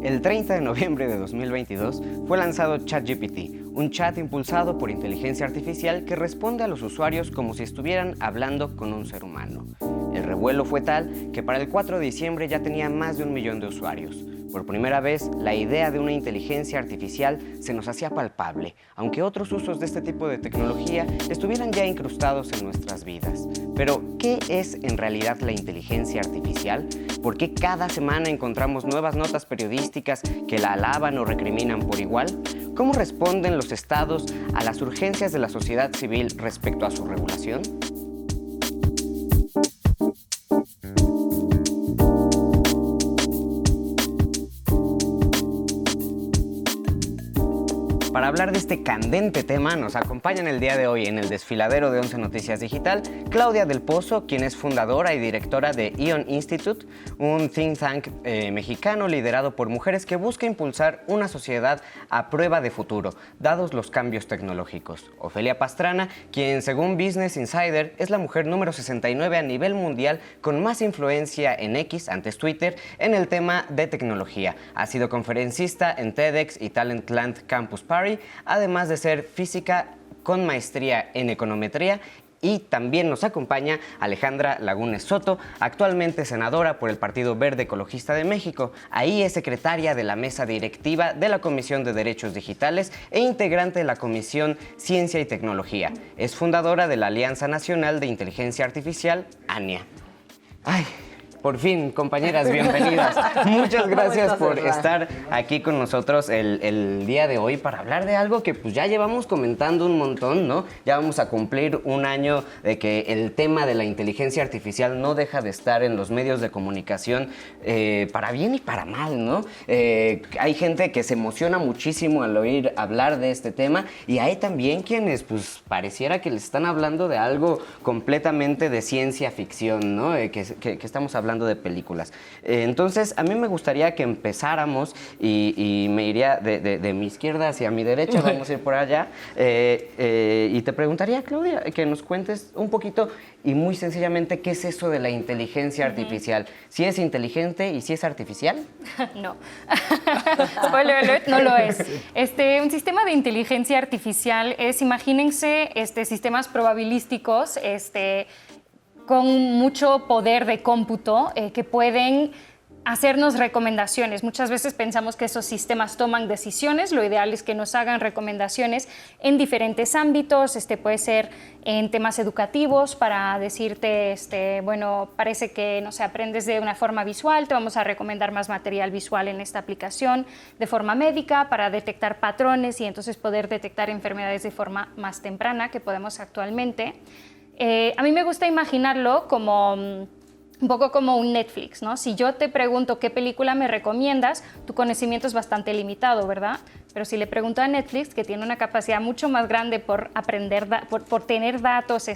El 30 de noviembre de 2022 fue lanzado ChatGPT, un chat impulsado por inteligencia artificial que responde a los usuarios como si estuvieran hablando con un ser humano. El revuelo fue tal que para el 4 de diciembre ya tenía más de 1 millón de usuarios. Por primera vez, la idea de una inteligencia artificial se nos hacía palpable, aunque otros usos de este tipo de tecnología estuvieran ya incrustados en nuestras vidas. Pero, ¿qué es en realidad la inteligencia artificial? ¿Por qué cada semana encontramos nuevas notas periodísticas que la alaban o recriminan por igual? ¿Cómo responden los estados a las urgencias de la sociedad civil respecto a su regulación? Para hablar de este candente tema, nos acompañan el día de hoy en el desfiladero de 11 Noticias Digital, Claudia del Pozo, quien es fundadora y directora de Ion Institute, un think tank mexicano liderado por mujeres que busca impulsar una sociedad a prueba de futuro, dados los cambios tecnológicos. Ofelia Pastrana, quien según Business Insider es la mujer número 69 a nivel mundial con más influencia en X, antes Twitter, en el tema de tecnología. Ha sido conferencista en TEDx y Talentland Campus Party, además de ser física con maestría en econometría. Y también nos acompaña Alejandra Lagunes Soto, actualmente senadora por el Partido Verde Ecologista de México. Ahí es secretaria de la mesa directiva de la Comisión de Derechos Digitales e integrante de la Comisión Ciencia y Tecnología. Es fundadora de la Alianza Nacional de Inteligencia Artificial, ANIA. ¡Ay! Por fin, compañeras, bienvenidas. Muchas gracias por estar aquí con nosotros el día de hoy para hablar de algo que pues ya llevamos comentando un montón, ¿no? Ya vamos a cumplir un año de que el tema de la inteligencia artificial no deja de estar en los medios de comunicación para bien y para mal, ¿no? Hay gente que se emociona muchísimo al oír hablar de este tema y hay también quienes pues pareciera que les están hablando de algo completamente de ciencia ficción, ¿no? Que estamos hablando de películas. Entonces, a mí me gustaría que empezáramos y me iría de mi izquierda hacia mi derecha, vamos a ir por allá, y te preguntaría, Claudia, que nos cuentes un poquito y muy sencillamente, ¿qué es eso de la inteligencia artificial? ¿Si es inteligente y si es artificial? No. Spoiler alert, no lo es. Un sistema de inteligencia artificial es, imagínense, sistemas probabilísticos, con mucho poder de cómputo que pueden hacernos recomendaciones. Muchas veces pensamos que esos sistemas toman decisiones, lo ideal es que nos hagan recomendaciones en diferentes ámbitos, puede ser en temas educativos para decirte, bueno, parece que, no sé, aprendes de una forma visual, te vamos a recomendar más material visual en esta aplicación, de forma médica para detectar patrones y entonces poder detectar enfermedades de forma más temprana que podemos actualmente. A mí me gusta imaginarlo como un poco como un Netflix, ¿no? Si yo te pregunto qué película me recomiendas, tu conocimiento es bastante limitado, ¿verdad? Pero si le pregunto a Netflix, que tiene una capacidad mucho más grande por aprender, por tener datos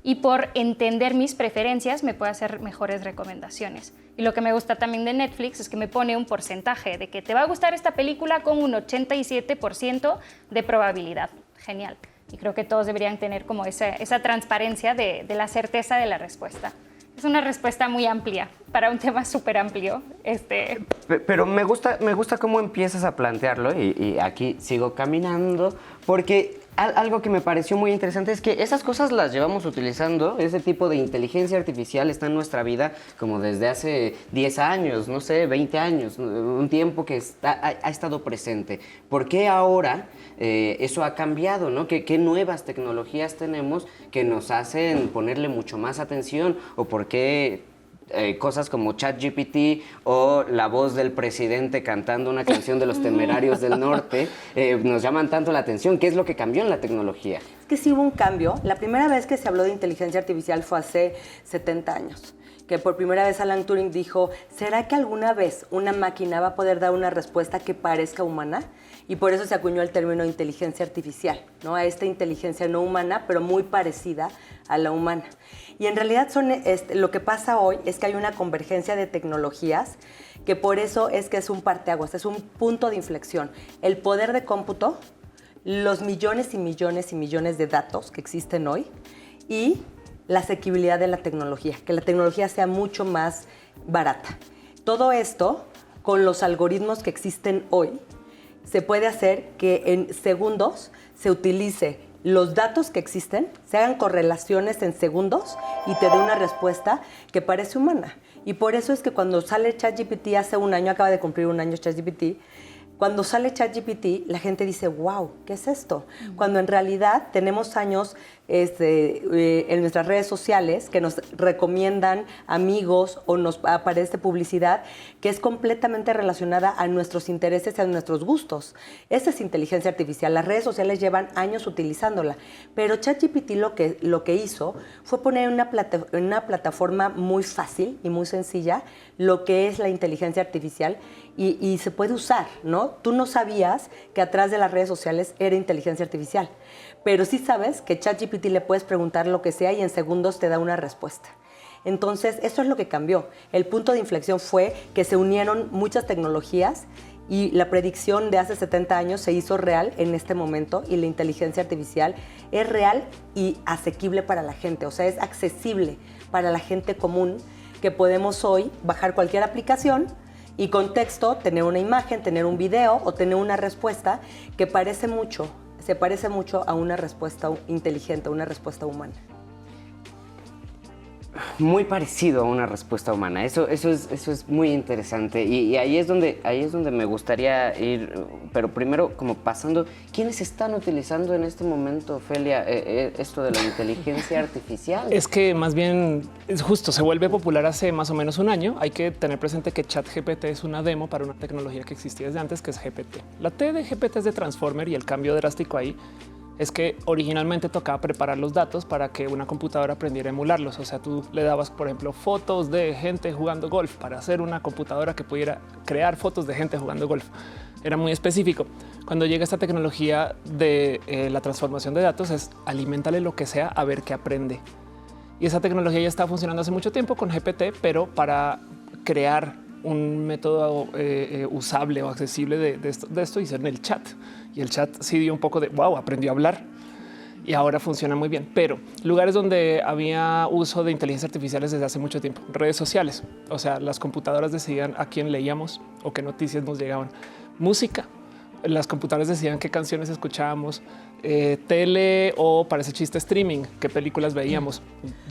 y por entender mis preferencias, me puede hacer mejores recomendaciones. Y lo que me gusta también de Netflix es que me pone un porcentaje de que te va a gustar esta película con un 87% de probabilidad. Genial. Y creo que todos deberían tener como esa transparencia de la certeza de la respuesta. Es una respuesta muy amplia para un tema súper amplio. Pero me gusta cómo empiezas a plantearlo y aquí sigo caminando porque algo que me pareció muy interesante es que esas cosas las llevamos utilizando, ese tipo de inteligencia artificial está en nuestra vida como desde hace 10 años, no sé, 20 años, un tiempo que ha estado presente. ¿Por qué ahora eso ha cambiado, ¿no? ¿Qué nuevas tecnologías tenemos que nos hacen ponerle mucho más atención? ¿O por qué cosas como ChatGPT o la voz del presidente cantando una canción de los Temerarios del Norte nos llaman tanto la atención? ¿Qué es lo que cambió en la tecnología? Es que sí hubo un cambio. La primera vez que se habló de inteligencia artificial fue hace 70 años. Que por primera vez Alan Turing dijo, ¿será que alguna vez una máquina va a poder dar una respuesta que parezca humana? Y por eso se acuñó el término inteligencia artificial, ¿no? A esta inteligencia no humana, pero muy parecida a la humana. Y en realidad lo que pasa hoy es que hay una convergencia de tecnologías que por eso es que es un parteaguas, es un punto de inflexión. El poder de cómputo, los millones y millones y millones de datos que existen hoy y la asequibilidad de la tecnología, que la tecnología sea mucho más barata. Todo esto con los algoritmos que existen hoy, se puede hacer que en segundos se utilice los datos que existen, se hagan correlaciones en segundos y te dé una respuesta que parece humana. Y por eso es que cuando sale ChatGPT hace un año, acaba de cumplir un año ChatGPT, cuando sale ChatGPT, la gente dice, wow, ¿qué es esto? Cuando en realidad tenemos años en nuestras redes sociales que nos recomiendan amigos o nos aparece publicidad que es completamente relacionada a nuestros intereses y a nuestros gustos. Esa es inteligencia artificial. Las redes sociales llevan años utilizándola, pero ChatGPT lo que hizo fue poner en una plataforma muy fácil y muy sencilla lo que es la inteligencia artificial y se puede usar, ¿no? Tú no sabías que atrás de las redes sociales era inteligencia artificial, pero sí sabes que ChatGPT le puedes preguntar lo que sea y en segundos te da una respuesta. Entonces, eso es lo que cambió. El punto de inflexión fue que se unieron muchas tecnologías y la predicción de hace 70 años se hizo real en este momento y la inteligencia artificial es real y asequible para la gente, o sea, es accesible para la gente común que podemos hoy bajar cualquier aplicación y con texto tener una imagen, tener un video o tener una respuesta que se parece mucho a una respuesta inteligente, a una respuesta humana. Muy parecido a una respuesta humana. Eso es muy interesante y ahí es donde me gustaría ir, pero primero como pasando, ¿quiénes están utilizando en este momento, Ofelia, esto de la inteligencia artificial? Es que más bien, es justo, se vuelve popular hace más o menos un año. Hay que tener presente que ChatGPT es una demo para una tecnología que existía desde antes, que es GPT. La T de GPT es de Transformer y el cambio drástico ahí es que originalmente tocaba preparar los datos para que una computadora aprendiera a emularlos. O sea, tú le dabas, por ejemplo, fotos de gente jugando golf para hacer una computadora que pudiera crear fotos de gente jugando golf. Era muy específico. Cuando llega esta tecnología de la transformación de datos es aliméntale lo que sea a ver qué aprende. Y esa tecnología ya está funcionando hace mucho tiempo con GPT, pero para crear un método usable o accesible de esto hicieron el chat. Y el chat sí dio un poco de wow, aprendió a hablar y ahora funciona muy bien. Pero lugares donde había uso de inteligencia artificial desde hace mucho tiempo, redes sociales. O sea, las computadoras decidían a quién leíamos o qué noticias nos llegaban. Música. Las computadoras decían qué canciones escuchábamos, tele o para ese chiste streaming, qué películas veíamos,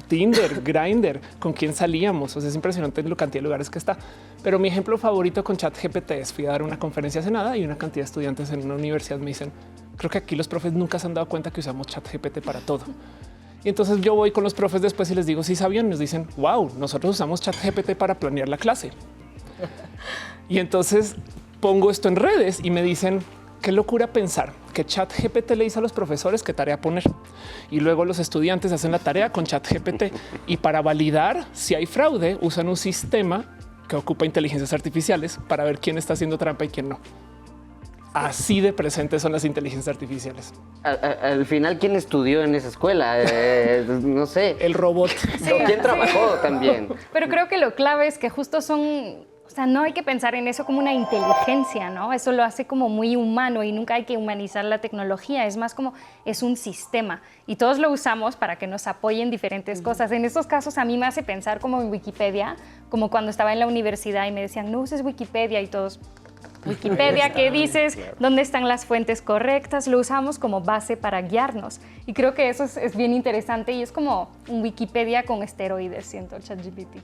Tinder, Grindr, con quién salíamos. O sea, es impresionante la cantidad de lugares que está. Pero mi ejemplo favorito con ChatGPT es fui a dar una conferencia hace nada y una cantidad de estudiantes en una universidad me dicen, creo que aquí los profes nunca se han dado cuenta que usamos ChatGPT para todo. Y entonces yo voy con los profes después y les digo, sí sabían, nos dicen, wow, nosotros usamos ChatGPT para planear la clase. Y entonces pongo esto en redes y me dicen, qué locura pensar que ChatGPT le dice a los profesores qué tarea poner y luego los estudiantes hacen la tarea con ChatGPT y para validar si hay fraude usan un sistema que ocupa inteligencias artificiales para ver quién está haciendo trampa y quién no. Así de presentes son las inteligencias artificiales. Al final, ¿quién estudió en esa escuela? No sé. El robot. Sí, ¿Quién trabajó también? Pero creo que lo clave es que justo son... O sea, no hay que pensar en eso como una inteligencia, ¿no? Eso lo hace como muy humano y nunca hay que humanizar la tecnología. Es más como es un sistema y todos lo usamos para que nos apoyen diferentes cosas. En estos casos a mí me hace pensar como en Wikipedia, como cuando estaba en la universidad y me decían, no uses Wikipedia y todos... Wikipedia, ¿qué dices? ¿Dónde están las fuentes correctas? Lo usamos como base para guiarnos. Y creo que eso es bien interesante y es como un Wikipedia con esteroides, siento, el ChatGPT.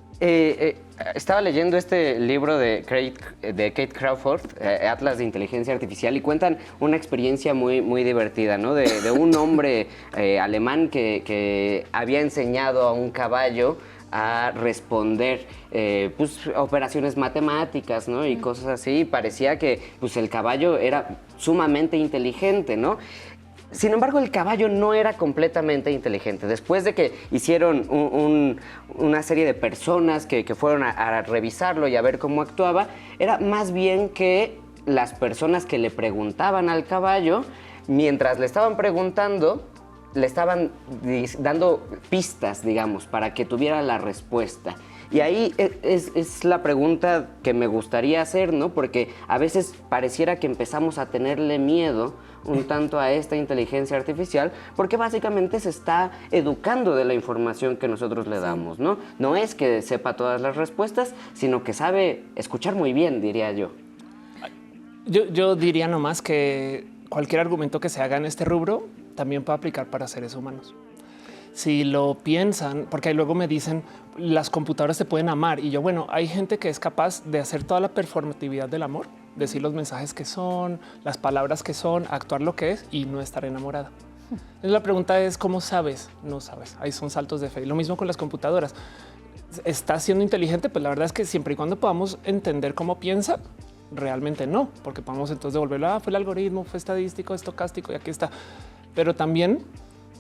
Estaba leyendo este libro de Kate Crawford, Atlas de Inteligencia Artificial, y cuentan una experiencia muy divertida, ¿no? De un hombre alemán que había enseñado a un caballo a responder pues, operaciones matemáticas, ¿no? Y cosas así. Parecía que pues, el caballo era sumamente inteligente, ¿no? Sin embargo, el caballo no era completamente inteligente. Después de que hicieron una serie de personas que fueron a revisarlo y a ver cómo actuaba, era más bien que las personas que le preguntaban al caballo, mientras le estaban preguntando, le estaban dando pistas, digamos, para que tuviera la respuesta. Y ahí es la pregunta que me gustaría hacer, ¿no? Porque a veces pareciera que empezamos a tenerle miedo un tanto a esta inteligencia artificial, porque básicamente se está educando de la información que nosotros le damos, ¿no? No es que sepa todas las respuestas, sino que sabe escuchar muy bien, diría yo. Yo diría nomás que cualquier argumento que se haga en este rubro también puede aplicar para seres humanos. Si lo piensan, porque ahí luego me dicen las computadoras te pueden amar y yo, bueno, hay gente que es capaz de hacer toda la performatividad del amor, decir los mensajes que son, las palabras que son, actuar lo que es y no estar enamorada. Entonces, la pregunta es ¿cómo sabes? No sabes. Ahí son saltos de fe. Y lo mismo con las computadoras. ¿Está siendo inteligente? Pues la verdad es que siempre y cuando podamos entender cómo piensa, realmente no, porque podemos entonces devolverlo, fue el algoritmo, fue estadístico, estocástico y aquí está. Pero también,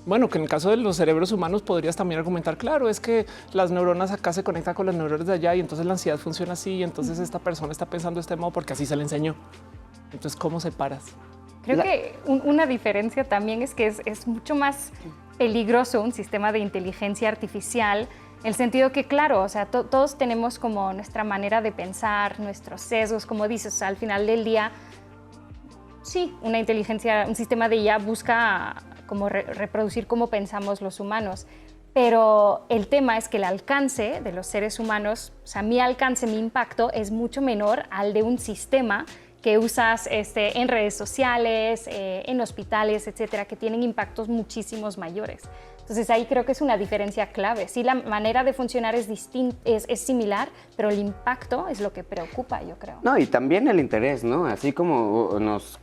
bueno, que en el caso de los cerebros humanos podrías también argumentar, claro, es que las neuronas acá se conectan con las neuronas de allá y entonces la ansiedad funciona así y entonces esta persona está pensando de este modo porque así se le enseñó. Entonces, ¿cómo separas? Creo que una diferencia también es que es mucho más peligroso un sistema de inteligencia artificial, en el sentido que, claro, o sea, todos tenemos como nuestra manera de pensar, nuestros sesgos, como dices, o sea, al final del día, sí, una inteligencia, un sistema de IA busca como reproducir cómo pensamos los humanos, pero el tema es que el alcance de los seres humanos, o sea, mi alcance, mi impacto es mucho menor al de un sistema que usas en redes sociales, en hospitales, etcétera, que tienen impactos muchísimos mayores. Entonces ahí creo que es una diferencia clave. Sí, la manera de funcionar es similar, pero el impacto es lo que preocupa, yo creo. No, y también el interés, ¿no? Así como nos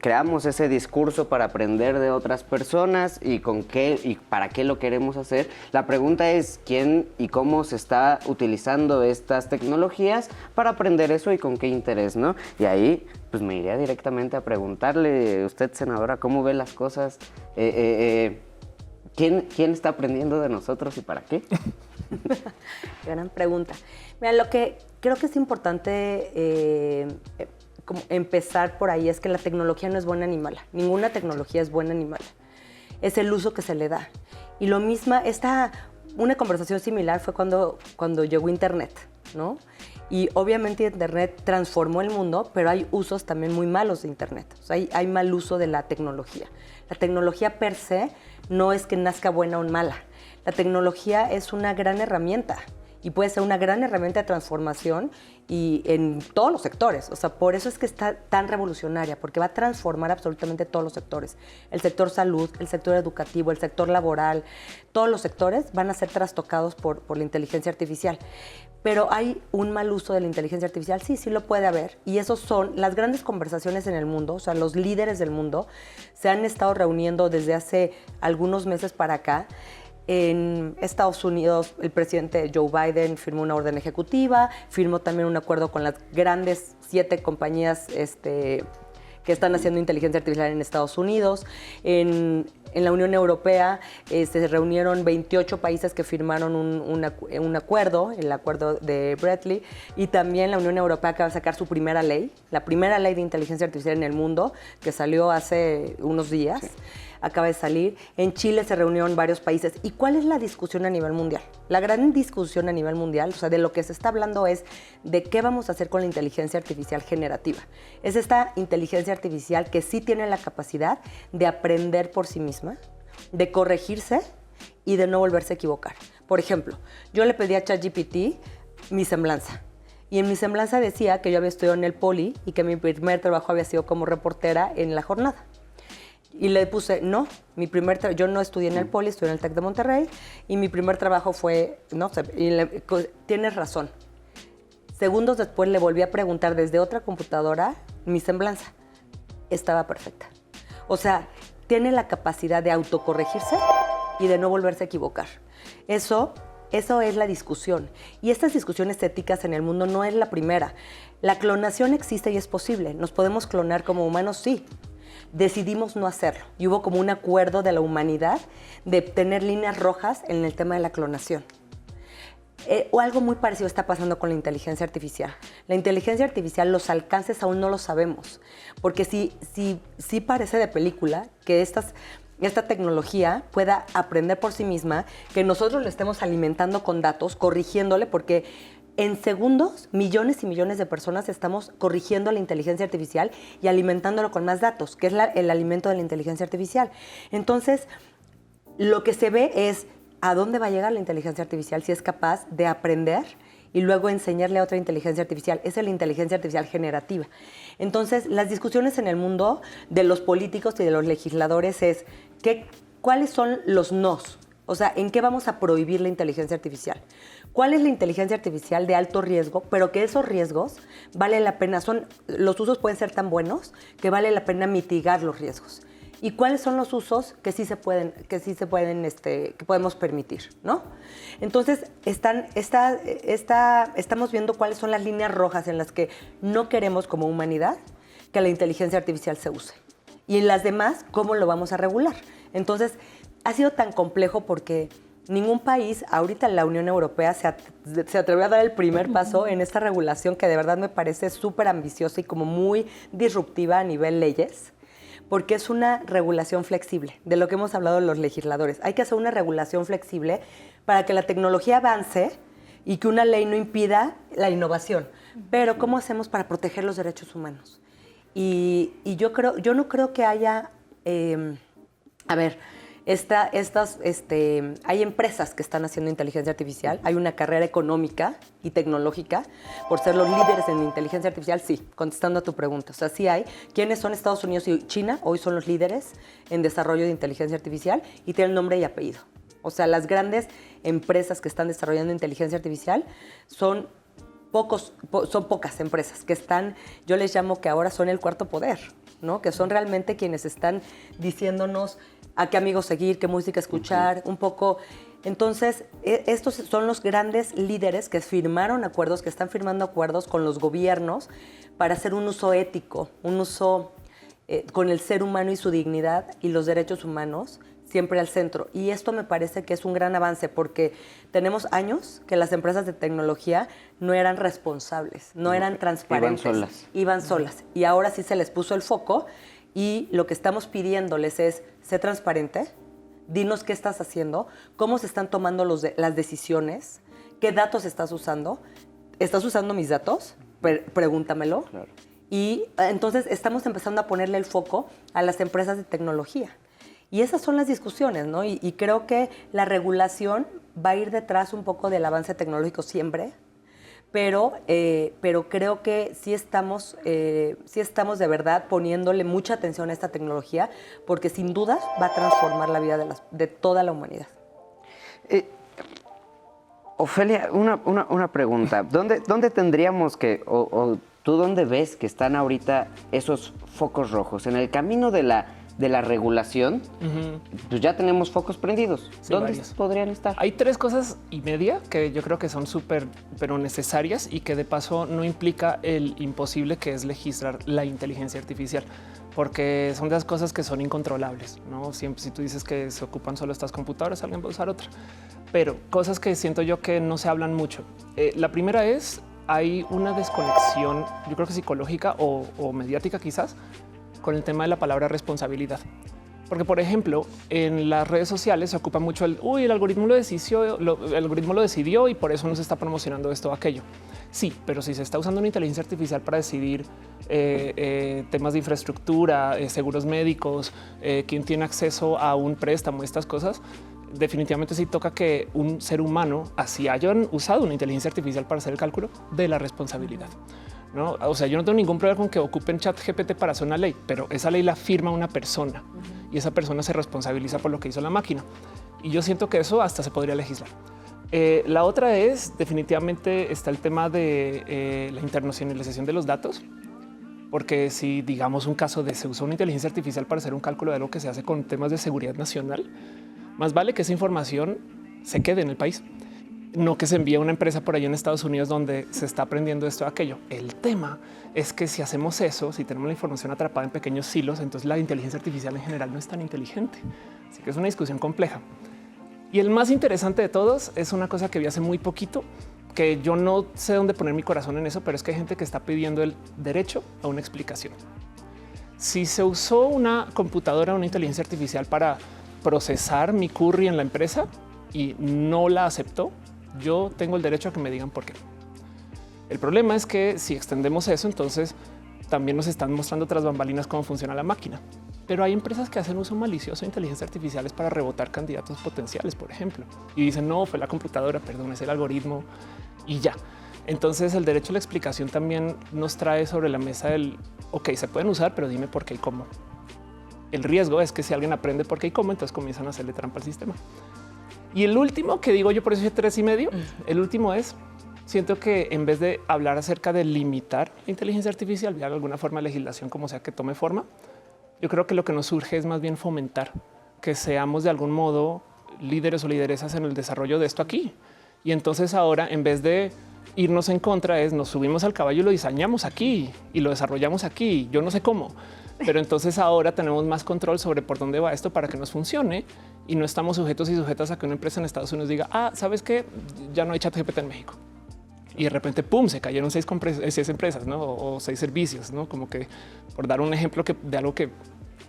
creamos ese discurso para aprender de otras personas y con qué y para qué lo queremos hacer, la pregunta es quién y cómo se está utilizando estas tecnologías para aprender eso y con qué interés, ¿no? Y ahí pues me iría directamente a preguntarle, usted, senadora, ¿cómo ve las cosas? ¿Quién está aprendiendo de nosotros y para qué? Gran pregunta. Mira, lo que creo que es importante como empezar por ahí es que la tecnología no es buena ni mala. Ninguna tecnología es buena ni mala. Es el uso que se le da. Y lo mismo, una conversación similar fue cuando llegó Internet, ¿no? Y obviamente Internet transformó el mundo, pero hay usos también muy malos de Internet. O sea, hay mal uso de la tecnología. La tecnología per se no es que nazca buena o mala. La tecnología es una gran herramienta y puede ser una gran herramienta de transformación y en todos los sectores. O sea, por eso es que está tan revolucionaria, porque va a transformar absolutamente todos los sectores. El sector salud, el sector educativo, el sector laboral, todos los sectores van a ser trastocados por la inteligencia artificial. Pero hay un mal uso de la inteligencia artificial, sí lo puede haber. Y esos son las grandes conversaciones en el mundo, o sea, los líderes del mundo se han estado reuniendo desde hace algunos meses para acá. En Estados Unidos, el presidente Joe Biden firmó una orden ejecutiva, firmó también un acuerdo con las grandes 7 compañías que están haciendo inteligencia artificial en Estados Unidos. En la Unión Europea se reunieron 28 países que firmaron un acuerdo, el acuerdo de Brettley, y también la Unión Europea acaba de sacar su primera ley, la primera ley de inteligencia artificial en el mundo, que salió hace unos días. Sí. Acaba de salir. En Chile se reunieron varios países. ¿Y cuál es la discusión a nivel mundial? La gran discusión a nivel mundial, o sea, de lo que se está hablando es de qué vamos a hacer con la inteligencia artificial generativa. Es esta inteligencia artificial que sí tiene la capacidad de aprender por sí misma, de corregirse y de no volverse a equivocar. Por ejemplo, yo le pedí a ChatGPT mi semblanza. Y en mi semblanza decía que yo había estudiado en el Poli y que mi primer trabajo había sido como reportera en La Jornada. Y le puse, no, yo no estudié en el Poli, estudié en el TEC de Monterrey y mi primer trabajo fue, no, tienes razón. Segundos después le volví a preguntar desde otra computadora mi semblanza. Estaba perfecta. O sea, tiene la capacidad de autocorregirse y de no volverse a equivocar. Eso es la discusión. Y estas discusiones éticas en el mundo no es la primera. La clonación existe y es posible. ¿Nos podemos clonar como humanos? Sí. Decidimos no hacerlo y hubo como un acuerdo de la humanidad de tener líneas rojas en el tema de la clonación. O algo muy parecido está pasando con la inteligencia artificial. La inteligencia artificial, los alcances aún no los sabemos, porque sí parece de película que estas esta tecnología pueda aprender por sí misma, que nosotros le estemos alimentando con datos, corrigiéndole, porque en segundos, millones y millones de personas estamos corrigiendo la inteligencia artificial y alimentándolo con más datos, que es el alimento de la inteligencia artificial. Entonces, lo que se ve es a dónde va a llegar la inteligencia artificial si es capaz de aprender y luego enseñarle a otra inteligencia artificial. Esa es la inteligencia artificial generativa. Entonces, las discusiones en el mundo de los políticos y de los legisladores es ¿cuáles son los nos? O sea, ¿en qué vamos a prohibir la inteligencia artificial? ¿Cuál es la inteligencia artificial de alto riesgo, pero que esos riesgos vale la pena, los usos pueden ser tan buenos que vale la pena mitigar los riesgos? ¿Y cuáles son los usos que sí se pueden, que podemos permitir, ¿no? Entonces, estamos viendo cuáles son las líneas rojas en las que no queremos como humanidad que la inteligencia artificial se use. Y en las demás, ¿cómo lo vamos a regular? Entonces, ha sido tan complejo porque ningún país, ahorita la Unión Europea, se atrevió a dar el primer paso en esta regulación que de verdad me parece súper ambiciosa y como muy disruptiva a nivel leyes, porque es una regulación flexible, de lo que hemos hablado los legisladores. Hay que hacer una regulación flexible para que la tecnología avance y que una ley no impida la innovación. Pero ¿cómo hacemos para proteger los derechos humanos? Y yo no creo que haya... hay empresas que están haciendo inteligencia artificial, hay una carrera económica y tecnológica por ser los líderes en inteligencia artificial, sí, contestando a tu pregunta. O sea, sí hay. ¿Quiénes son Estados Unidos y China? Hoy son los líderes en desarrollo de inteligencia artificial y tienen nombre y apellido. O sea, las grandes empresas que están desarrollando inteligencia artificial son pocas empresas que están, yo les llamo que ahora son el cuarto poder, ¿no? Que son realmente quienes están diciéndonos a qué amigos seguir, qué música escuchar, un poco. Entonces, estos son los grandes líderes que firmaron acuerdos, que están firmando acuerdos con los gobiernos para hacer un uso ético, un uso con el ser humano y su dignidad y los derechos humanos siempre al centro. Y esto me parece que es un gran avance porque tenemos años que las empresas de tecnología no eran responsables, no eran transparentes. Iban solas. Y ahora sí se les puso el foco y lo que estamos pidiéndoles es, sé transparente, dinos qué estás haciendo, cómo se están tomando las decisiones, qué datos estás usando. ¿Estás usando mis datos? Pregúntamelo. Claro. Y entonces estamos empezando a ponerle el foco a las empresas de tecnología. Y esas son las discusiones, ¿no? Y creo que la regulación va a ir detrás un poco del avance tecnológico siempre, pero creo que sí estamos de verdad poniéndole mucha atención a esta tecnología, porque sin duda va a transformar la vida de toda la humanidad. Ofelia, una pregunta. ¿Dónde tendríamos que, o tú dónde ves que están ahorita esos focos rojos? En el camino de la regulación, pues ya tenemos focos prendidos. Sí, ¿dónde podrían estar? Hay 3 cosas y media que yo creo que son súper, pero necesarias y que de paso no implica el imposible que es legislar la inteligencia artificial, porque son de las cosas que son incontrolables, ¿no? Siempre, si tú dices que se ocupan solo estas computadoras, alguien va a usar otra. Pero cosas que siento yo que no se hablan mucho. La primera es, hay una desconexión, yo creo que psicológica o mediática quizás, con el tema de la palabra responsabilidad. Porque, por ejemplo, en las redes sociales se ocupa mucho el algoritmo el algoritmo lo decidió y por eso nos está promocionando esto o aquello. Sí, pero si se está usando una inteligencia artificial para decidir temas de infraestructura, seguros médicos, quién tiene acceso a un préstamo, estas cosas, definitivamente sí toca que un ser humano, así hayan usado una inteligencia artificial para hacer el cálculo, de la responsabilidad. ¿No? O sea, yo no tengo ningún problema con que ocupen ChatGPT para hacer una ley, pero esa ley la firma una persona y esa persona se responsabiliza por lo que hizo la máquina. Y yo siento que eso hasta se podría legislar. La otra es, definitivamente está el tema de la internacionalización de los datos, porque si digamos un caso de se usa una inteligencia artificial para hacer un cálculo de algo que se hace con temas de seguridad nacional, más vale que esa información se quede en el país. No que se envíe a una empresa por allá en Estados Unidos donde se está aprendiendo esto o aquello. El tema es que si hacemos eso, si tenemos la información atrapada en pequeños silos, entonces la inteligencia artificial en general no es tan inteligente. Así que es una discusión compleja. Y el más interesante de todos es una cosa que vi hace muy poquito, que yo no sé dónde poner mi corazón en eso, pero es que hay gente que está pidiendo el derecho a una explicación. Si se usó una computadora, una inteligencia artificial para procesar mi curry en la empresa y no la aceptó, yo tengo el derecho a que me digan por qué. El problema es que si extendemos eso, entonces también nos están mostrando tras bambalinas cómo funciona la máquina. Pero hay empresas que hacen uso malicioso de inteligencias artificiales para rebotar candidatos potenciales, por ejemplo, y dicen no, fue la computadora, perdón, es el algoritmo y ya. Entonces el derecho a la explicación también nos trae sobre la mesa el ok, se pueden usar, pero dime por qué y cómo. El riesgo es que si alguien aprende por qué y cómo, entonces comienzan a hacerle trampa al sistema. Y el último que digo yo, por eso es 3.5, el último es, siento que en vez de hablar acerca de limitar la inteligencia artificial, de alguna forma de legislación, como sea que tome forma, yo creo que lo que nos surge es más bien fomentar que seamos de algún modo líderes o lideresas en el desarrollo de esto aquí. Y entonces ahora, en vez de irnos en contra, es nos subimos al caballo y lo diseñamos aquí y lo desarrollamos aquí. Yo no sé cómo, pero entonces ahora tenemos más control sobre por dónde va esto para que nos funcione y no estamos sujetos y sujetas a que una empresa en Estados Unidos diga, ¿sabes qué? Ya no hay ChatGPT en México. Y de repente, pum, se cayeron 6 empresas, ¿no? O 6 servicios, ¿no? Como que, por dar un ejemplo de algo que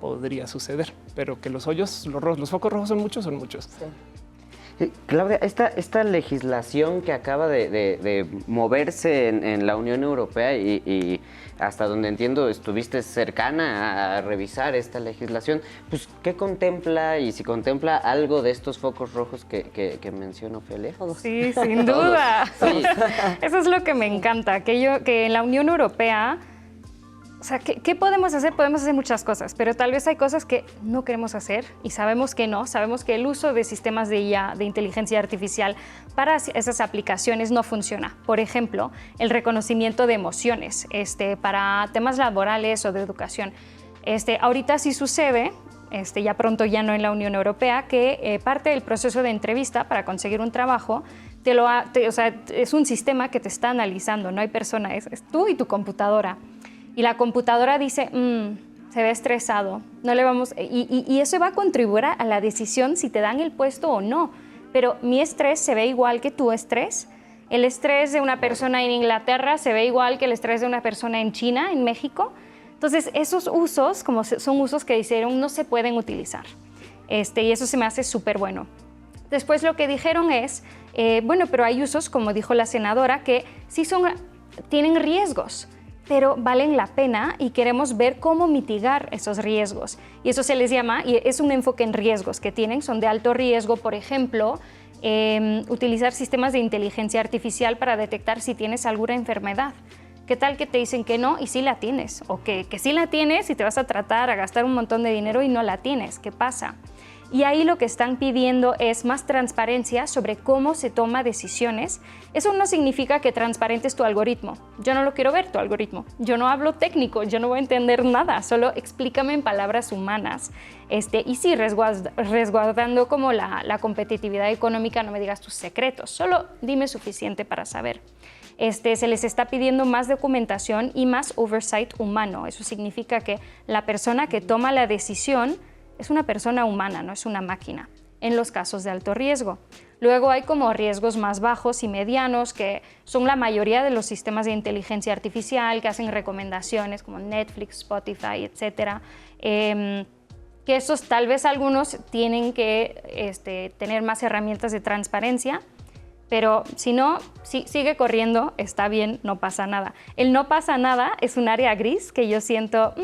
podría suceder, pero que los hoyos, los focos rojos son muchos, son muchos. Sí. Claudia, esta legislación que acaba de moverse en la Unión Europea y hasta donde entiendo estuviste cercana a revisar esta legislación, pues ¿qué contempla y si contempla algo de estos focos rojos que mencionó Ofelia? Sí, sin duda. Sí. Eso es lo que me encanta, que en la Unión Europea, o sea, ¿qué podemos hacer? Podemos hacer muchas cosas, pero tal vez hay cosas que no queremos hacer y sabemos que no. Sabemos que el uso de sistemas de IA, de inteligencia artificial, para esas aplicaciones no funciona. Por ejemplo, el reconocimiento de emociones para temas laborales o de educación. Ahorita sí sucede, ya pronto ya no en la Unión Europea, que parte del proceso de entrevista para conseguir un trabajo es un sistema que te está analizando, no hay persona, es tú y tu computadora. Y la computadora dice, se ve estresado, no le vamos... Y eso va a contribuir a la decisión si te dan el puesto o no. Pero mi estrés se ve igual que tu estrés. El estrés de una persona en Inglaterra se ve igual que el estrés de una persona en China, en México. Entonces, esos usos, como son usos que dijeron, no se pueden utilizar. Y eso se me hace súper bueno. Después lo que dijeron es, bueno, pero hay usos, como dijo la senadora, que sí tienen riesgos, pero valen la pena y queremos ver cómo mitigar esos riesgos. Y eso se les llama, y es un enfoque en riesgos que tienen, son de alto riesgo, por ejemplo, utilizar sistemas de inteligencia artificial para detectar si tienes alguna enfermedad. ¿Qué tal que te dicen que no y sí la tienes? O que sí la tienes y te vas a tratar a gastar un montón de dinero y no la tienes. ¿Qué pasa? Y ahí lo que están pidiendo es más transparencia sobre cómo se toma decisiones. Eso no significa que transparentes tu algoritmo. Yo no lo quiero ver, tu algoritmo. Yo no hablo técnico, yo no voy a entender nada. Solo explícame en palabras humanas. Y sí, resguardando como la competitividad económica, no me digas tus secretos. Solo dime suficiente para saber. Se les está pidiendo más documentación y más oversight humano. Eso significa que la persona que toma la decisión es una persona humana, no es una máquina, en los casos de alto riesgo. Luego hay como riesgos más bajos y medianos, que son la mayoría de los sistemas de inteligencia artificial que hacen recomendaciones como Netflix, Spotify, etc. Que esos tal vez algunos tienen que tener más herramientas de transparencia, pero si no, sigue corriendo, está bien, no pasa nada. El no pasa nada es un área gris que yo siento,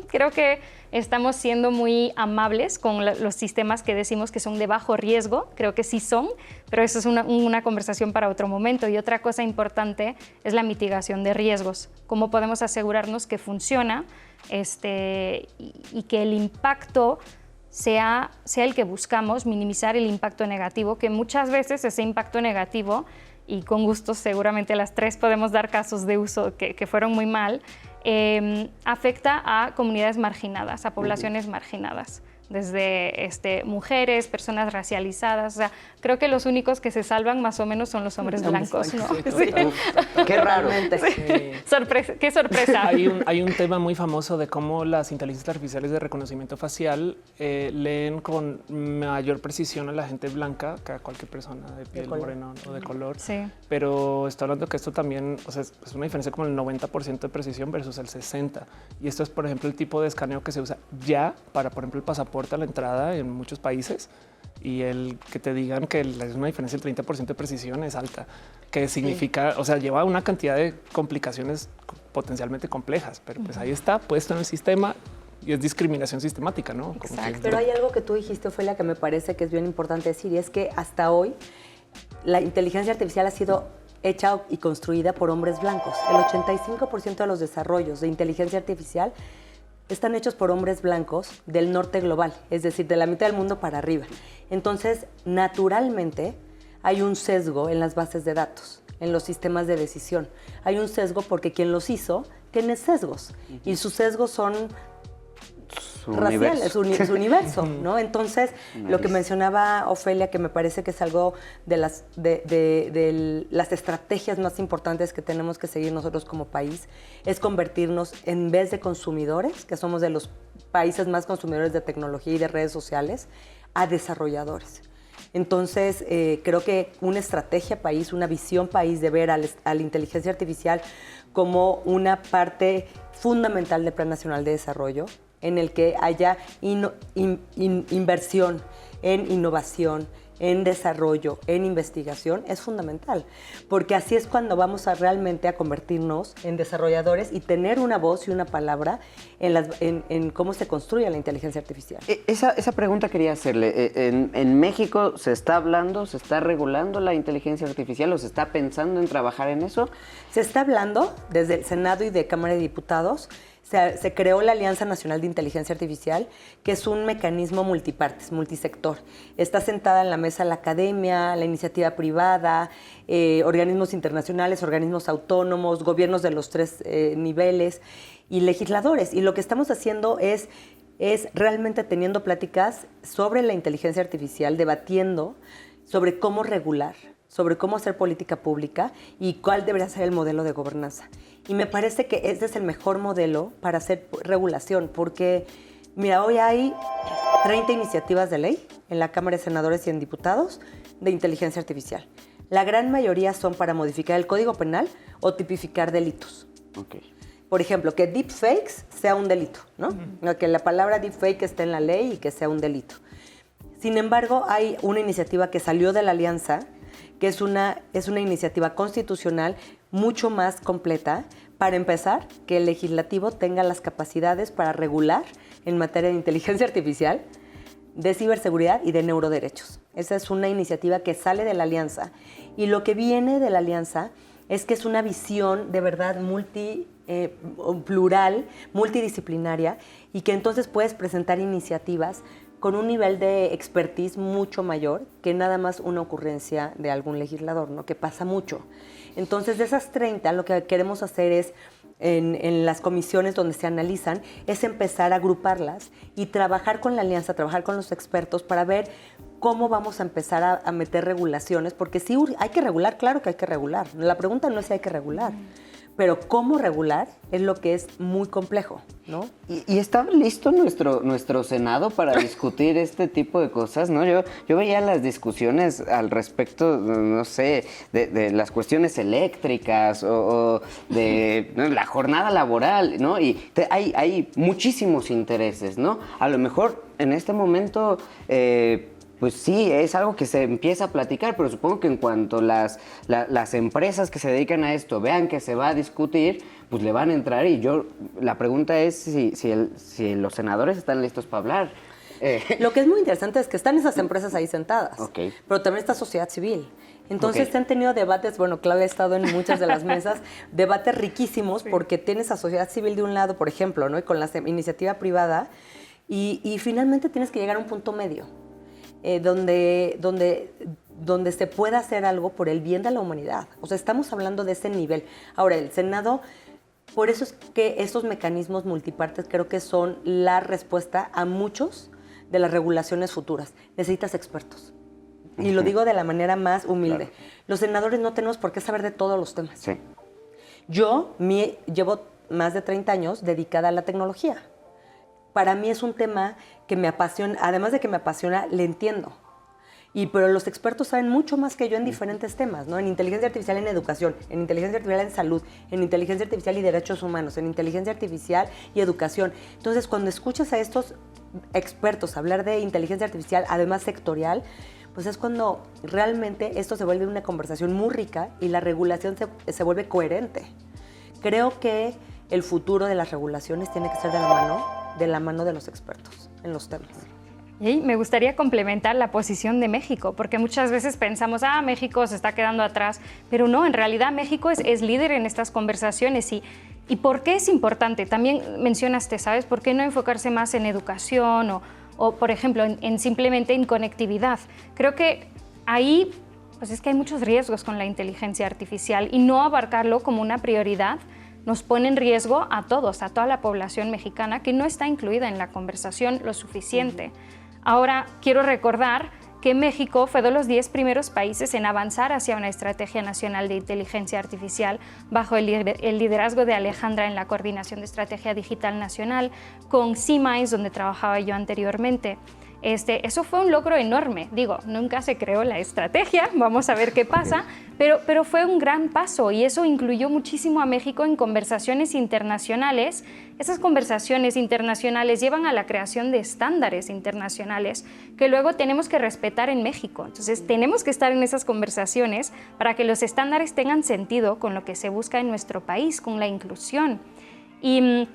creo que estamos siendo muy amables con los sistemas que decimos que son de bajo riesgo, creo que sí son, pero eso es una conversación para otro momento. Y otra cosa importante es la mitigación de riesgos, cómo podemos asegurarnos que funciona y que el impacto sea el que buscamos, minimizar el impacto negativo, que muchas veces ese impacto negativo, y con gusto seguramente las tres podemos dar casos de uso que fueron muy mal, afecta a comunidades marginadas, a poblaciones marginadas. desde mujeres, personas racializadas. O sea, creo que los únicos que se salvan más o menos son los hombres blancos, ¿no? Sí. Qué raro. Qué sorpresa. Hay un tema muy famoso de cómo las inteligencias artificiales de reconocimiento facial leen con mayor precisión a la gente blanca que a cualquier persona de piel morena o de color. Sí. Pero está hablando que esto también, o sea, es una diferencia como el 90% de precisión versus el 60%. Y esto es, por ejemplo, el tipo de escaneo que se usa ya para, por ejemplo, el pasaporte a la entrada en muchos países. Y el que te digan que es una diferencia del 30% de precisión es alta, que significa, o sea, lleva una cantidad de complicaciones potencialmente complejas, pero pues ahí está puesto en el sistema y es discriminación sistemática, ¿no? Exacto. Pero hay algo que tú dijiste, Ofelia, que me parece que es bien importante decir, y es que hasta hoy la inteligencia artificial ha sido hecha y construida por hombres blancos. El 85% de los desarrollos de inteligencia artificial están hechos por hombres blancos del norte global, es decir, de la mitad del mundo para arriba. Entonces, naturalmente, hay un sesgo en las bases de datos, en los sistemas de decisión. Hay un sesgo porque quien los hizo tiene sesgos, y sus sesgos son raciales, su universo, ¿no? Entonces, lo que mencionaba Ofelia, que me parece que es algo de las estrategias más importantes que tenemos que seguir nosotros como país, es convertirnos, en vez de consumidores, que somos de los países más consumidores de tecnología y de redes sociales, a desarrolladores. Entonces, creo que una estrategia país, una visión país de ver a la inteligencia artificial como una parte fundamental del Plan Nacional de Desarrollo, en el que haya inversión en innovación, en desarrollo, en investigación, es fundamental, porque así es cuando vamos a realmente a convertirnos en desarrolladores y tener una voz y una palabra en cómo se construye la inteligencia artificial. Esa pregunta quería hacerle. ¿En México se está hablando, se está regulando la inteligencia artificial o se está pensando en trabajar en eso? Se está hablando desde el Senado y de Cámara de Diputados. Se creó la Alianza Nacional de Inteligencia Artificial, que es un mecanismo multipartes, multisector. Está sentada en la mesa la academia, la iniciativa privada, organismos internacionales, organismos autónomos, gobiernos de los 3 niveles y legisladores. Y lo que estamos haciendo es realmente teniendo pláticas sobre la inteligencia artificial, debatiendo sobre cómo regular, sobre cómo hacer política pública y cuál debería ser el modelo de gobernanza. Y me parece que este es el mejor modelo para hacer regulación, porque, mira, hoy hay 30 iniciativas de ley en la Cámara de Senadores y en Diputados de inteligencia artificial. La gran mayoría son para modificar el Código Penal o tipificar delitos. Okay. Por ejemplo, que deepfakes sea un delito, ¿no? Que la palabra deepfake esté en la ley y que sea un delito. Sin embargo, hay una iniciativa que salió de la Alianza, que es una iniciativa constitucional mucho más completa, para empezar, que el legislativo tenga las capacidades para regular en materia de inteligencia artificial, de ciberseguridad y de neuroderechos. Esa es una iniciativa que sale de la Alianza. Y lo que viene de la Alianza es que es una visión de verdad plural, multidisciplinaria, y que entonces puedes presentar iniciativas con un nivel de expertise mucho mayor que nada más una ocurrencia de algún legislador, ¿no? Que pasa mucho. Entonces, de esas 30, lo que queremos hacer es, en las comisiones donde se analizan, es empezar a agruparlas y trabajar con la alianza, trabajar con los expertos para ver cómo vamos a empezar a meter regulaciones, porque sí hay que regular, claro que hay que regular. La pregunta no es si hay que regular, pero cómo regular es lo que es muy complejo, ¿no? ¿Y está listo nuestro Senado para discutir este tipo de cosas, no? Yo veía las discusiones al respecto, no sé, de las cuestiones eléctricas o de la jornada laboral, ¿no? Y hay muchísimos intereses, ¿no? A lo mejor en este momento pues sí, es algo que se empieza a platicar, pero supongo que en cuanto las empresas que se dedican a esto vean que se va a discutir, pues le van a entrar. Y la pregunta es si los senadores están listos para hablar. Lo que es muy interesante es que están esas empresas ahí sentadas, Okay. pero también está sociedad civil. Entonces Okay. se han tenido debates, bueno, Claudia ha estado en muchas de las mesas, debates riquísimos, porque tienes a sociedad civil de un lado, por ejemplo, ¿no? Y con la iniciativa privada, y finalmente tienes que llegar a un punto medio. Donde se pueda hacer algo por el bien de la humanidad. O sea, estamos hablando de ese nivel. Ahora, el Senado, por eso es que estos mecanismos multipartes creo que son la respuesta a muchos de las regulaciones futuras. Necesitas expertos. Y lo digo de la manera más humilde. Claro. Los senadores no tenemos por qué saber de todos los temas. Sí. Yo llevo más de 30 años dedicada a la tecnología. Para mí es un tema que me apasiona, además de que me apasiona, le entiendo. Pero los expertos saben mucho más que yo en diferentes temas, ¿no? En inteligencia artificial en educación, en inteligencia artificial en salud, en inteligencia artificial y derechos humanos, en inteligencia artificial y educación. Entonces, cuando escuchas a estos expertos hablar de inteligencia artificial, además sectorial, pues es cuando realmente esto se vuelve una conversación muy rica y la regulación se vuelve coherente. Creo que el futuro de las regulaciones tiene que ser de la mano de los expertos en los temas. Y me gustaría complementar la posición de México, porque muchas veces pensamos, México se está quedando atrás, pero no, en realidad México es líder en estas conversaciones. ¿Y por qué es importante? También mencionaste, ¿sabes? ¿Por qué no enfocarse más en educación o por ejemplo, simplemente en conectividad? Creo que ahí, pues es que hay muchos riesgos con la inteligencia artificial y no abarcarlo como una prioridad nos pone en riesgo a todos, a toda la población mexicana que no está incluida en la conversación lo suficiente. Ahora, quiero recordar que México fue de los 10 primeros países en avanzar hacia una estrategia nacional de inteligencia artificial bajo el liderazgo de Alejandra en la Coordinación de Estrategia Digital Nacional con C-Minds, donde trabajaba yo anteriormente. Eso fue un logro enorme. Digo, nunca se creó la estrategia, vamos a ver qué pasa, pero fue un gran paso y eso incluyó muchísimo a México en conversaciones internacionales. Esas conversaciones internacionales llevan a la creación de estándares internacionales que luego tenemos que respetar en México. Entonces, tenemos que estar en esas conversaciones para que los estándares tengan sentido con lo que se busca en nuestro país, con la inclusión. Y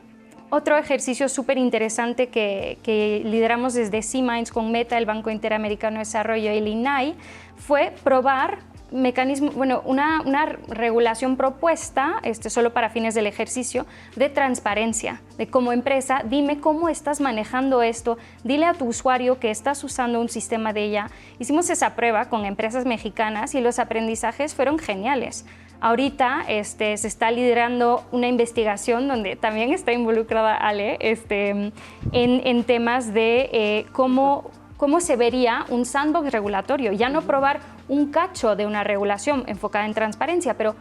otro ejercicio súper interesante que lideramos desde C-Minds con Meta, el Banco Interamericano de Desarrollo y el INAI fue probar una regulación propuesta, solo para fines del ejercicio, de transparencia, de como empresa, dime cómo estás manejando esto, dile a tu usuario que estás usando un sistema de ella. Hicimos esa prueba con empresas mexicanas y los aprendizajes fueron geniales. Ahorita se está liderando una investigación donde también está involucrada Ale en temas de cómo se vería un sandbox regulatorio. Ya no probar un cacho de una regulación enfocada en transparencia, pero,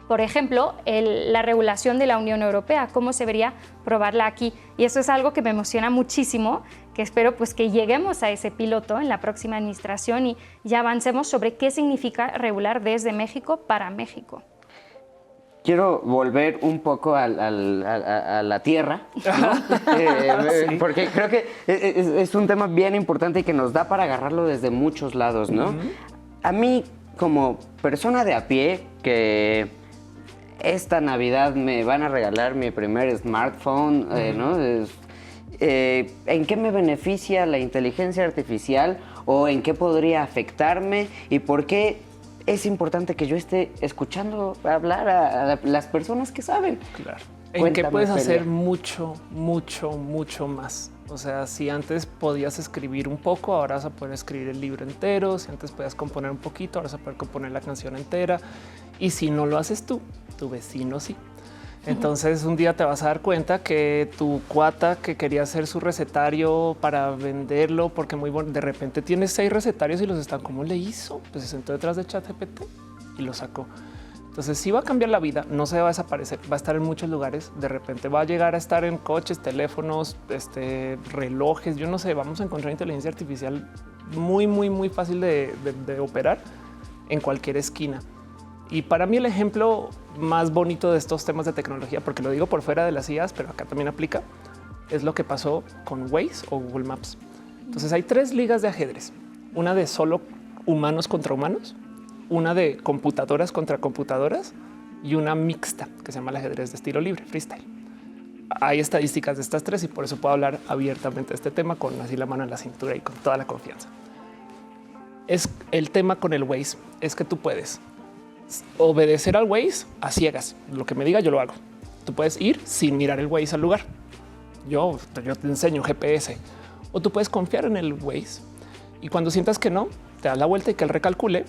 por ejemplo, la regulación de la Unión Europea, cómo se vería probarla aquí. Y eso es algo que me emociona muchísimo, que espero pues, que lleguemos a ese piloto en la próxima administración y ya avancemos sobre qué significa regular desde México para México. Quiero volver un poco a la tierra, ¿no? Sí. Porque creo que es un tema bien importante y que nos da para agarrarlo desde muchos lados, ¿no? Uh-huh. A mí, como persona de a pie, que esta Navidad me van a regalar mi primer smartphone, uh-huh. ¿No? ¿En qué me beneficia la inteligencia artificial o en qué podría afectarme y por qué es importante que yo esté escuchando hablar a las personas que saben? Claro. En qué puedes hacer mucho, mucho, mucho más. O sea, si antes podías escribir un poco, ahora vas a poder escribir el libro entero. Si antes podías componer un poquito, ahora vas a poder componer la canción entera. Y si no lo haces tú, tu vecino sí. Entonces un día te vas a dar cuenta que tu cuata que quería hacer su recetario para venderlo, porque muy bueno, de repente tiene 6 recetarios y los están, ¿cómo le hizo? Pues se sentó detrás de ChatGPT y lo sacó. Entonces sí va a cambiar la vida, no se va a desaparecer, va a estar en muchos lugares. De repente va a llegar a estar en coches, teléfonos, relojes, yo no sé, vamos a encontrar inteligencia artificial muy, muy, muy fácil de operar en cualquier esquina. Y para mí el ejemplo más bonito de estos temas de tecnología, porque lo digo por fuera de las IAs, pero acá también aplica, es lo que pasó con Waze o Google Maps. Entonces hay 3 ligas de ajedrez, una de solo humanos contra humanos, una de computadoras contra computadoras y una mixta que se llama el ajedrez de estilo libre, freestyle. Hay estadísticas de estas 3 y por eso puedo hablar abiertamente de este tema con así la mano en la cintura y con toda la confianza. Es el tema con el Waze, es que tú puedes obedecer al Waze a ciegas. Lo que me diga yo lo hago. Tú puedes ir sin mirar el Waze al lugar. Yo te enseño GPS. O tú puedes confiar en el Waze y cuando sientas que no, te das la vuelta y que él recalcule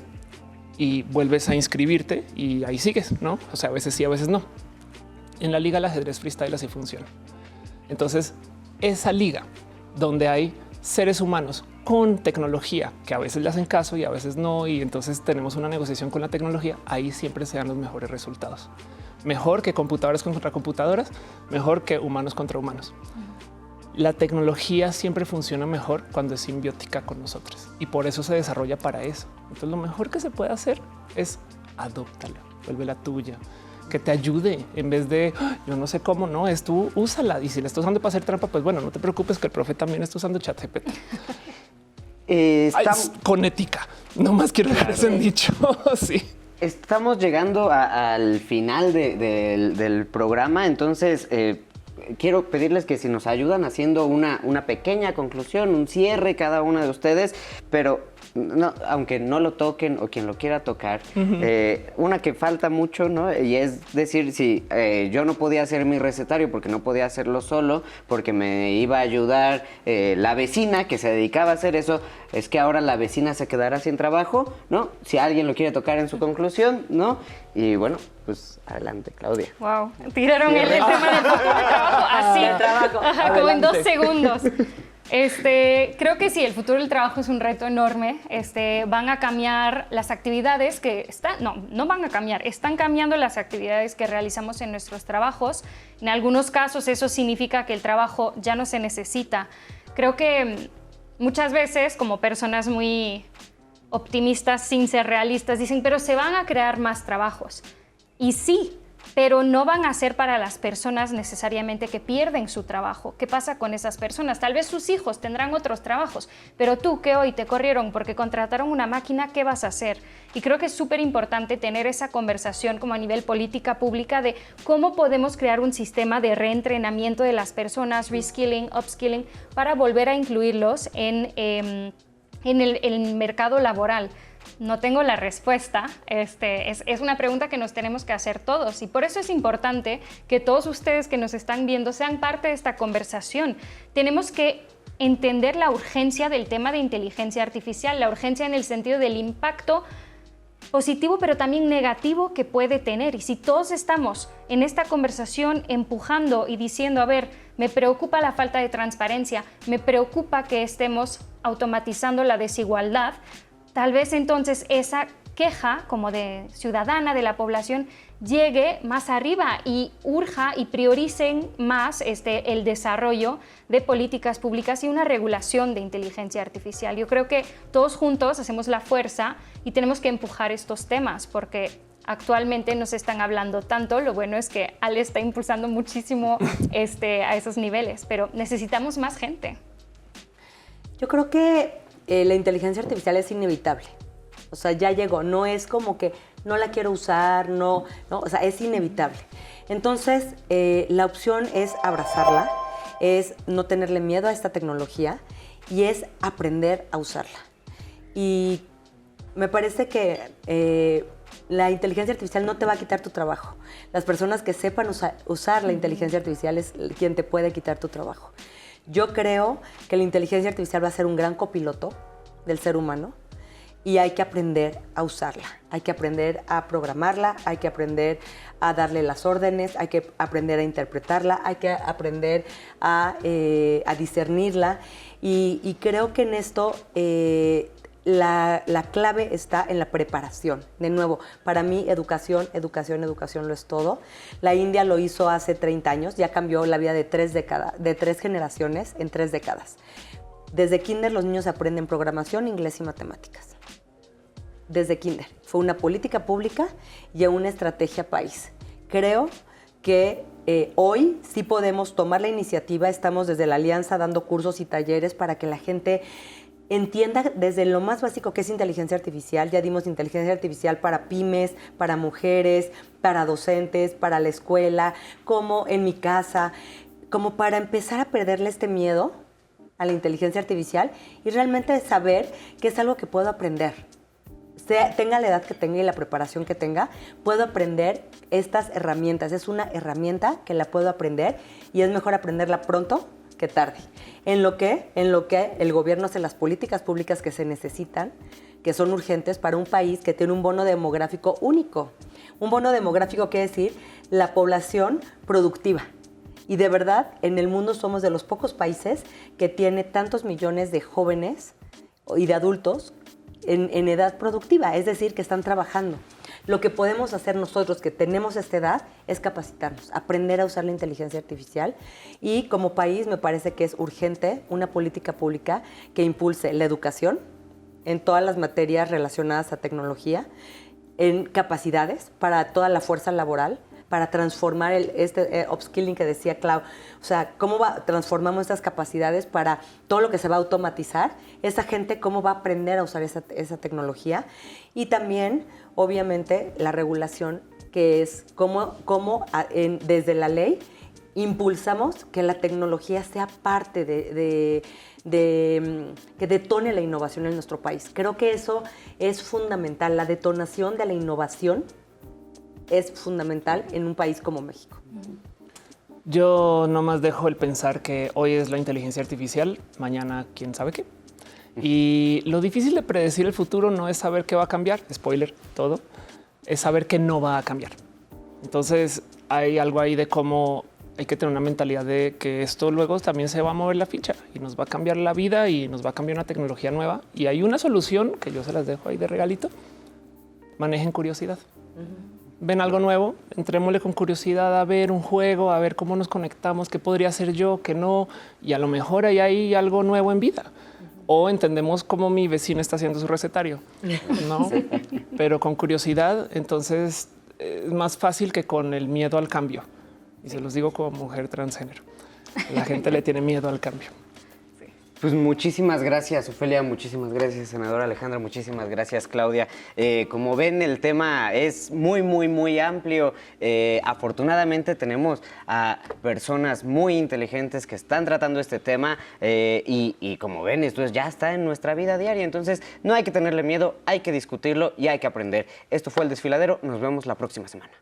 y vuelves a inscribirte y ahí sigues, ¿no? O sea, a veces sí, a veces no. En la liga del ajedrez freestyle así funciona. Entonces, esa liga donde hay seres humanos con tecnología, que a veces le hacen caso y a veces no, y entonces tenemos una negociación con la tecnología, ahí siempre se dan los mejores resultados. Mejor que computadoras contra computadoras, mejor que humanos contra humanos. La tecnología siempre funciona mejor cuando es simbiótica con nosotros y por eso se desarrolla para eso. Entonces lo mejor que se puede hacer es adóptala, vuélvela tuya, que te ayude en vez de yo no sé cómo, no, es tú, úsala. Y si la estás usando para hacer trampa, pues bueno, no te preocupes que el profe también está usando ChatGPT. Con ética, no más quiero dejar eso en dicho. Sí. Estamos llegando al final del programa, entonces quiero pedirles que si nos ayudan haciendo una pequeña conclusión, un cierre cada una de ustedes, pero no, aunque no lo toquen o quien lo quiera tocar, una que falta mucho, ¿no? Y es decir, si yo no podía hacer mi recetario porque no podía hacerlo solo, porque me iba a ayudar la vecina que se dedicaba a hacer eso, es que ahora la vecina se quedará sin trabajo, ¿no? Si alguien lo quiere tocar en su conclusión, ¿no? Y bueno, pues adelante, Claudia. Wow, tiraron el tema del futuro de trabajo así, como en 2 segundos. Creo que sí, el futuro del trabajo es un reto enorme. Van a cambiar las actividades que no van a cambiar, están cambiando las actividades que realizamos en nuestros trabajos. En algunos casos eso significa que el trabajo ya no se necesita. Creo que muchas veces, como personas muy optimistas sin ser realistas, dicen, pero se van a crear más trabajos. Y sí, pero no van a ser para las personas necesariamente que pierden su trabajo. ¿Qué pasa con esas personas? Tal vez sus hijos tendrán otros trabajos, pero tú que hoy te corrieron porque contrataron una máquina, ¿qué vas a hacer? Y creo que es súper importante tener esa conversación como a nivel política pública de cómo podemos crear un sistema de reentrenamiento de las personas, reskilling, upskilling, para volver a incluirlos en el mercado laboral. No tengo la respuesta, es una pregunta que nos tenemos que hacer todos y por eso es importante que todos ustedes que nos están viendo sean parte de esta conversación. Tenemos que entender la urgencia del tema de inteligencia artificial, la urgencia en el sentido del impacto positivo pero también negativo que puede tener, y si todos estamos en esta conversación empujando y diciendo, a ver, me preocupa la falta de transparencia, me preocupa que estemos automatizando la desigualdad, tal vez entonces esa queja como de ciudadana de la población llegue más arriba y urja y prioricen más el desarrollo de políticas públicas y una regulación de inteligencia artificial. Yo creo que todos juntos hacemos la fuerza y tenemos que empujar estos temas porque actualmente nos están hablando tanto. Lo bueno es que Ale está impulsando muchísimo a esos niveles, pero necesitamos más gente. Yo creo que la inteligencia artificial es inevitable. O sea, ya llegó. No es como que no la quiero usar, no, o sea, es inevitable. Entonces, la opción es abrazarla, es no tenerle miedo a esta tecnología y es aprender a usarla. Y me parece que la inteligencia artificial no te va a quitar tu trabajo. Las personas que sepan usar la inteligencia artificial es quien te puede quitar tu trabajo. Yo creo que la inteligencia artificial va a ser un gran copiloto del ser humano y hay que aprender a usarla, hay que aprender a programarla, hay que aprender a darle las órdenes, hay que aprender a interpretarla, hay que aprender a discernirla y creo que en esto la clave está en la preparación. De nuevo, para mí educación lo es todo. La India lo hizo hace 30 años, ya cambió la vida de 3 generaciones en 3 décadas. Desde kinder los niños aprenden programación, inglés y matemáticas. Desde kinder. Fue una política pública y una estrategia país. Creo que hoy sí podemos tomar la iniciativa, estamos desde la Alianza dando cursos y talleres para que la gente entienda desde lo más básico que es inteligencia artificial. Ya dimos inteligencia artificial para pymes, para mujeres, para docentes, para la escuela, como en mi casa, como para empezar a perderle este miedo a la inteligencia artificial y realmente saber que es algo que puedo aprender. Tenga la edad que tenga y la preparación que tenga, puedo aprender estas herramientas. Es una herramienta que la puedo aprender y es mejor aprenderla pronto que tarde. En lo que el gobierno hace las políticas públicas que se necesitan, que son urgentes para un país que tiene un bono demográfico único. Un bono demográfico quiere decir la población productiva. Y de verdad, en el mundo somos de los pocos países que tiene tantos millones de jóvenes y de adultos en edad productiva, es decir, que están trabajando. Lo que podemos hacer nosotros que tenemos esta edad es capacitarnos, aprender a usar la inteligencia artificial y como país me parece que es urgente una política pública que impulse la educación en todas las materias relacionadas a tecnología, en capacidades para toda la fuerza laboral, para transformar este upskilling que decía Clau. O sea, ¿cómo transformamos estas capacidades para todo lo que se va a automatizar? Esa gente, ¿cómo va a aprender a usar esa tecnología? Y también, obviamente, la regulación, que es cómo desde la ley impulsamos que la tecnología sea parte que detone la innovación en nuestro país. Creo que eso es fundamental, la detonación de la innovación es fundamental en un país como México. Yo nomás dejo el pensar que hoy es la inteligencia artificial, mañana quién sabe qué. Y lo difícil de predecir el futuro no es saber qué va a cambiar, spoiler, todo, es saber qué no va a cambiar. Entonces hay algo ahí de cómo hay que tener una mentalidad de que esto luego también se va a mover la ficha y nos va a cambiar la vida y nos va a cambiar una tecnología nueva. Y hay una solución que yo se las dejo ahí de regalito. Manejen curiosidad. Ven algo nuevo, entrémosle con curiosidad a ver un juego, a ver cómo nos conectamos, qué podría hacer yo, qué no. Y a lo mejor hay algo nuevo en vida. O entendemos cómo mi vecino está haciendo su recetario, ¿no? Sí. Pero con curiosidad, entonces es más fácil que con el miedo al cambio. Y se los digo como mujer transgénero. La gente le tiene miedo al cambio. Pues muchísimas gracias, Ofelia, muchísimas gracias, senadora Alejandra, muchísimas gracias, Claudia. Como ven, el tema es muy amplio. Afortunadamente tenemos a personas muy inteligentes que están tratando este tema y como ven, esto ya está en nuestra vida diaria. Entonces, no hay que tenerle miedo, hay que discutirlo y hay que aprender. Esto fue El Desfiladero. Nos vemos la próxima semana.